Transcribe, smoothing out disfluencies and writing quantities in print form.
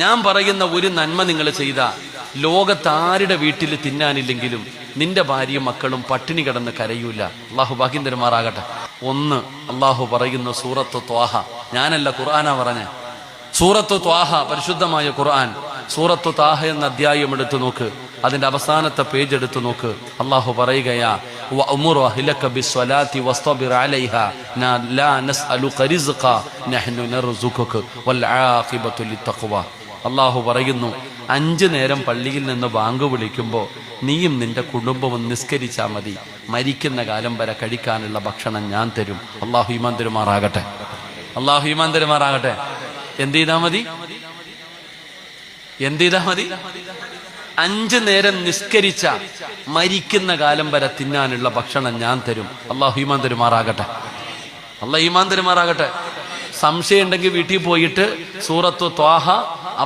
ഞാൻ പറയുന്ന ഒരു നന്മ നിങ്ങൾ ചെയ്ത ലോകത്താരുടെ വീട്ടിൽ തിന്നാനില്ലെങ്കിലും നിന്റെ ഭാര്യയും മക്കളും പട്ടിണി കിടന്ന് കരയൂല. അള്ളാഹു ഭാഗ്യം തരുമാറാകട്ടെ. ഒന്ന്, അള്ളാഹു പറയുന്നു സൂറത്ത് ത്വാഹ, ഞാനല്ല ഖുർആനാ പറഞ്ഞ, സൂറത്ത് ത്വാഹ, പരിശുദ്ധമായ ഖുർആൻ. സൂറത്ത് ത്വാഹ എന്ന അധ്യായം എടുത്തു നോക്ക്, അതിന്റെ അവസാനത്തെ പേജ് എടുത്തു നോക്ക്. അള്ളാഹു പറയുകയാ, വഅ്മുർ അഹ്ലക ബിസ്സലാത്തി വസ്തബിർ അലൈഹാ ലാ നസ്അലുക റിസ്ഖ നഹ്നു നർസുഖുക വൽ ആഖിബതു ലിത്തഖ്വ. അള്ളാഹു പറയുന്നു, 5 നേരം പള്ളിയിൽ നിന്ന് ബാങ്ക് വിളിക്കുമ്പോൾ നീയും നിന്റെ കുടുംബവും നിസ്കരിച്ചാൽ മതി, മരിക്കുന്ന കാലം വരെ കഴിക്കാനുള്ള ഭക്ഷണം ഞാൻ തരും. അള്ളാഹു ഈമാൻ തരുമാറാകട്ടെ. അള്ളാഹു ഈമാൻ തരുമാറാകട്ടെ. എന്ത് ചെയ്താ മതി? 5 നേരം നിസ്കരിച്ച മരിക്കുന്ന കാലം വരെ തിന്നാനുള്ള ഭക്ഷണം ഞാൻ തരും. അള്ളാഹു ഈമാൻ തരുമാറാകട്ടെ. അള്ളാഹു ഈമാൻ തരുമാറാകട്ടെ. സംശയം ഉണ്ടെങ്കിൽ വീട്ടിൽ പോയിട്ട് സൂറത്തു ത്വാഹ